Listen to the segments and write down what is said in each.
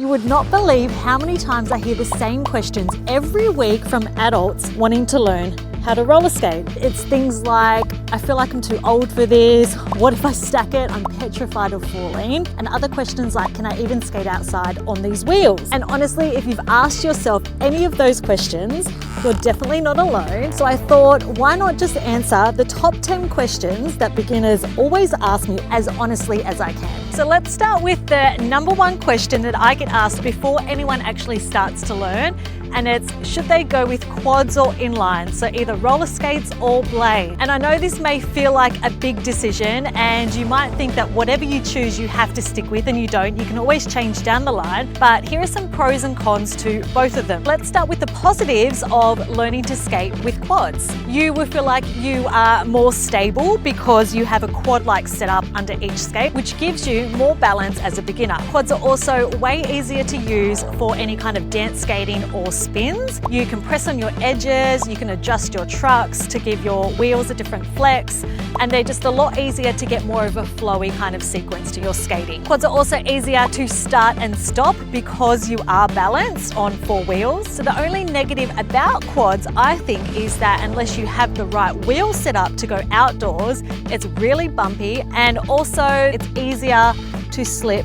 You would not believe how many times I hear the same questions every week from adults wanting to learn how to roller skate. It's things like, I feel like I'm too old for this. What if I stack it? I'm petrified of falling. And other questions like, can I even skate outside on these wheels? And honestly, if you've asked yourself any of those questions, you're definitely not alone. So I thought, why not just answer the top 10 questions that beginners always ask me as honestly as I can. So let's start with the number one question that I get asked before anyone actually starts to learn. And it's, should they go with quads or inline? So either roller skates or blade. And I know this may feel like a big decision and you might think that whatever you choose, you have to stick with, and you don't. You can always change down the line, but here are some pros and cons to both of them. Let's start with the positives of learning to skate with quads. You will feel like you are more stable because you have a quad-like setup under each skate, which gives you more balance as a beginner. Quads are also way easier to use for any kind of dance skating or spins. You can press on your edges, you can adjust your trucks to give your wheels a different flex, and they're just a lot easier to get more of a flowy kind of sequence to your skating. Quads are also easier to start and stop because you are balanced on 4 wheels. So the only negative about quads, I think, is that unless you have the right wheel set up to go outdoors, it's really bumpy, and also it's easier to slip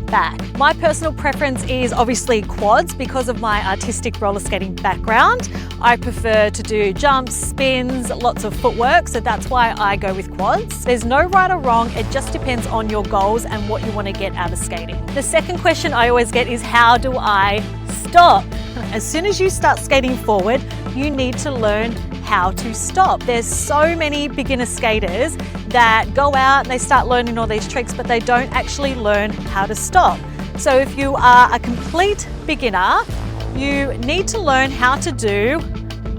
back. My personal preference is obviously quads because of my artistic roller skating background. I prefer to do jumps, spins, lots of footwork, so that's why I go with quads. There's no right or wrong, it just depends on your goals and what you want to get out of skating. The second question I always get is, how do I stop? As soon as you start skating forward, you need to learn how to stop. There's so many beginner skaters that go out and they start learning all these tricks, but they don't actually learn how to stop. So if you are a complete beginner, you need to learn how to do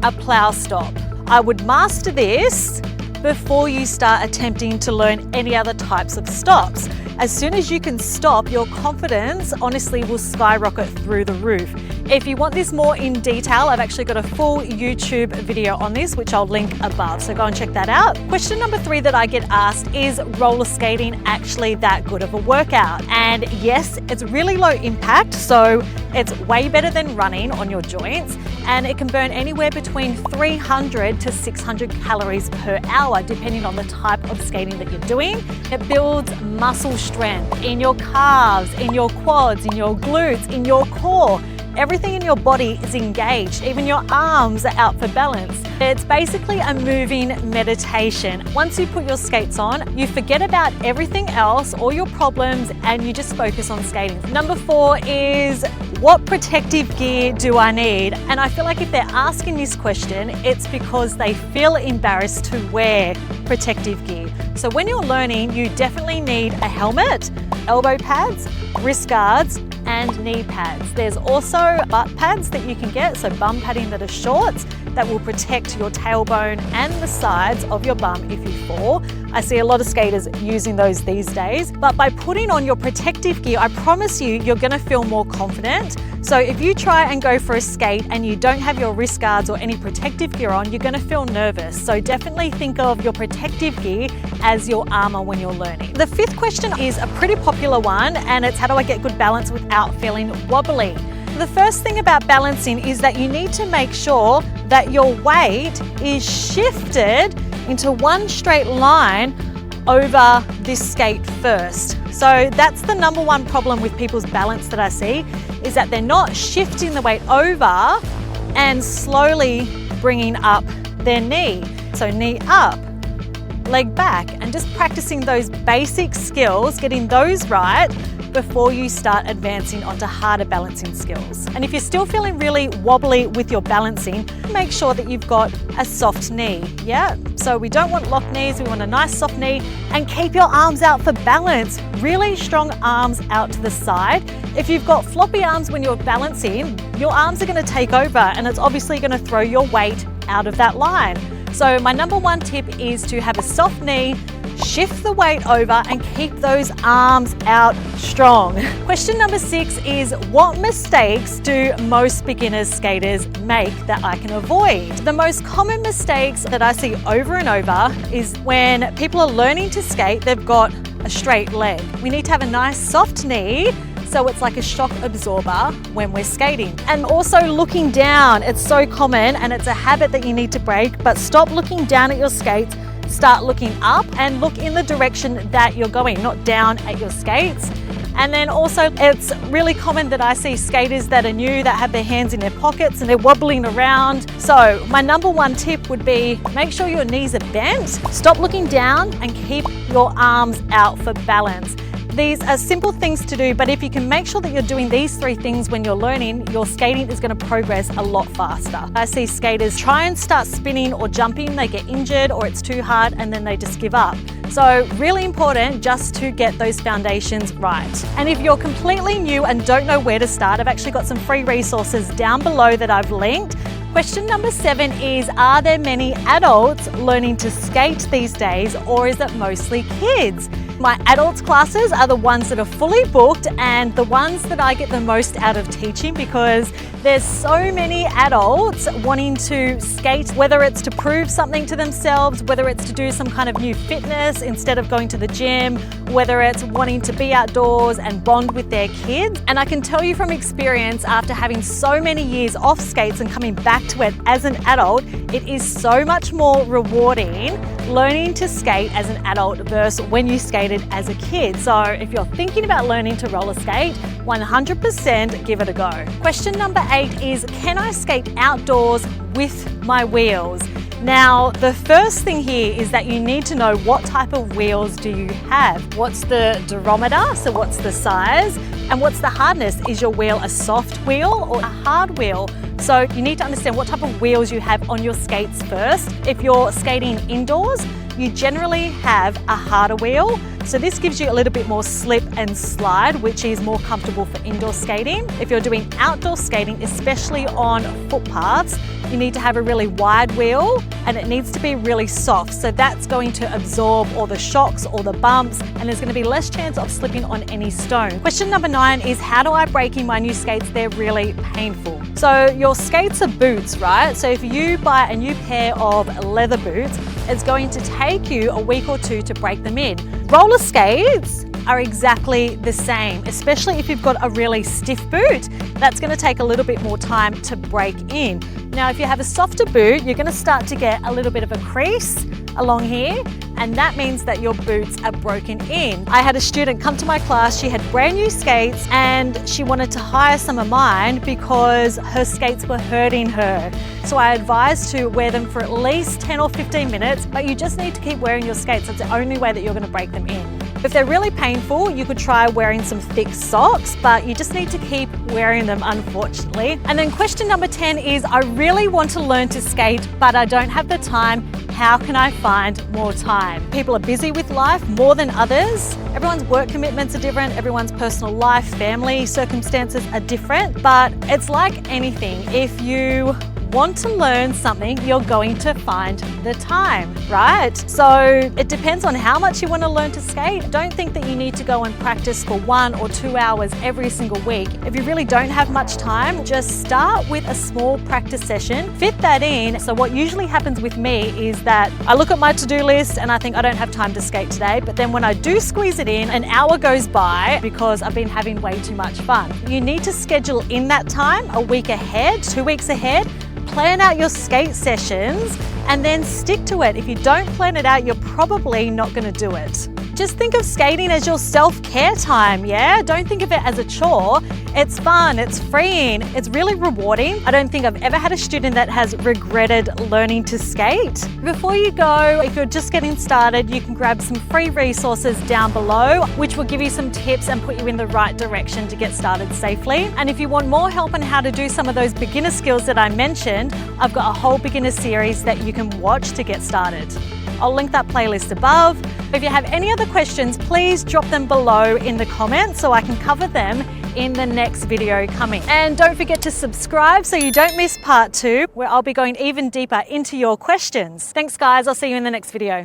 a plow stop. I would master this before you start attempting to learn any other types of stops. As soon as you can stop, your confidence honestly will skyrocket through the roof. If you want this more in detail, I've actually got a full YouTube video on this, which I'll link above, so go and check that out. Question number 3 that I get asked is, roller skating actually that good of a workout? And yes, it's really low impact, so it's way better than running on your joints, and it can burn anywhere between 300 to 600 calories per hour, depending on the type of skating that you're doing. It builds muscle strength in your calves, in your quads, in your glutes, in your core. Everything in your body is engaged, even your arms are out for balance. It's basically a moving meditation. Once you put your skates on, you forget about everything else, all your problems, and you just focus on skating. Number 4 is, what protective gear do I need? And I feel like if they're asking this question, it's because they feel embarrassed to wear protective gear. So when you're learning, you definitely need a helmet, elbow pads, wrist guards, and knee pads. There's also butt pads that you can get, so bum padding that are short, that will protect your tailbone and the sides of your bum if you fall. I see a lot of skaters using those these days, but by putting on your protective gear, I promise you, you're gonna feel more confident. So if you try and go for a skate and you don't have your wrist guards or any protective gear on, you're gonna feel nervous. So definitely think of your protective gear as your armor when you're learning. The 5th question is a pretty popular one, and it's, how do I get good balance without feeling wobbly? The first thing about balancing is that you need to make sure that your weight is shifted into one straight line over this skate first. So that's the number one problem with people's balance that I see, is that they're not shifting the weight over and slowly bringing up their knee. So knee up, leg back, and just practicing those basic skills, getting those right before you start advancing onto harder balancing skills. And if you're still feeling really wobbly with your balancing, make sure that you've got a soft knee, yeah? So we don't want locked knees, we want a nice soft knee, and keep your arms out for balance. Really strong arms out to the side. If you've got floppy arms when you're balancing, your arms are gonna take over, and it's obviously gonna throw your weight out of that line. So my number 1 tip is to have a soft knee, shift the weight over, and keep those arms out strong. Question number 6 is, what mistakes do most beginners skaters make that I can avoid? The most common mistakes that I see over and over is when people are learning to skate, they've got a straight leg. We need to have a nice soft knee So it's like a shock absorber when we're skating. And also looking down, it's so common and it's a habit that you need to break, but stop looking down at your skates, start looking up and look in the direction that you're going, not down at your skates. And then also it's really common that I see skaters that are new that have their hands in their pockets and they're wobbling around. So my number one tip would be make sure your knees are bent, stop looking down and keep your arms out for balance. These are simple things to do, but if you can make sure that you're doing these 3 things when you're learning, your skating is going to progress a lot faster. I see skaters try and start spinning or jumping, they get injured or it's too hard and then they just give up. So really important just to get those foundations right. And if you're completely new and don't know where to start, I've actually got some free resources down below that I've linked. Question number 7 is, are there many adults learning to skate these days or is it mostly kids? My adults classes are the ones that are fully booked and the ones that I get the most out of teaching because there's so many adults wanting to skate, whether it's to prove something to themselves, whether it's to do some kind of new fitness instead of going to the gym, whether it's wanting to be outdoors and bond with their kids. And I can tell you from experience, after having so many years off skates and coming back to it as an adult, it is so much more rewarding learning to skate as an adult versus when you skated as a kid. So if you're thinking about learning to roller skate, 100% give it a go. Question number 8 is, can I skate outdoors with my wheels? Now, the first thing here is that you need to know what type of wheels do you have? What's the durometer, so what's the size? And what's the hardness? Is your wheel a soft wheel or a hard wheel? So you need to understand what type of wheels you have on your skates first. If you're skating indoors, you generally have a harder wheel. So this gives you a little bit more slip and slide, which is more comfortable for indoor skating. If you're doing outdoor skating, especially on footpaths, you need to have a really wide wheel and it needs to be really soft. So that's going to absorb all the shocks, all the bumps, and there's going to be less chance of slipping on any stone. Question number 9 is, how do I break in my new skates? They're really painful. So your skates are boots, right? So if you buy a new pair of leather boots, it's going to take you a week or 2 to break them in. Roller skates are exactly the same, especially if you've got a really stiff boot. That's going to take a little bit more time to break in. Now, if you have a softer boot, you're going to start to get a little bit of a crease along here, and that means that your boots are broken in. I had a student come to my class, she had brand new skates and she wanted to hire some of mine because her skates were hurting her. So I advised to wear them for at least 10 or 15 minutes, but you just need to keep wearing your skates. That's the only way that you're going to break them in. If they're really painful, you could try wearing some thick socks, but you just need to keep wearing them, unfortunately. And then question number 10 is, I really want to learn to skate, but I don't have the time. How can I find more time? People are busy with life more than others. Everyone's work commitments are different. Everyone's personal life, family circumstances are different, but it's like anything. If you want to learn something, you're going to find the time, right? So it depends on how much you want to learn to skate. Don't think that you need to go and practice for 1 or 2 hours every single week. If you really don't have much time, just start with a small practice session, fit that in. So what usually happens with me is that I look at my to-do list and I think I don't have time to skate today, but then when I do squeeze it in, an hour goes by because I've been having way too much fun. You need to schedule in that time a week ahead, 2 weeks ahead. Plan out your skate sessions and then stick to it. If you don't plan it out, you're probably not going to do it. Just think of skating as your self-care time, yeah? Don't think of it as a chore. It's fun, it's freeing, it's really rewarding. I don't think I've ever had a student that has regretted learning to skate. Before you go, if you're just getting started, you can grab some free resources down below, which will give you some tips and put you in the right direction to get started safely. And if you want more help on how to do some of those beginner skills that I mentioned, I've got a whole beginner series that you can watch to get started. I'll link that playlist above. If you have any other questions, please drop them below in the comments so I can cover them in the next video coming. And don't forget to subscribe so you don't miss part 2, where I'll be going even deeper into your questions. Thanks guys, I'll see you in the next video.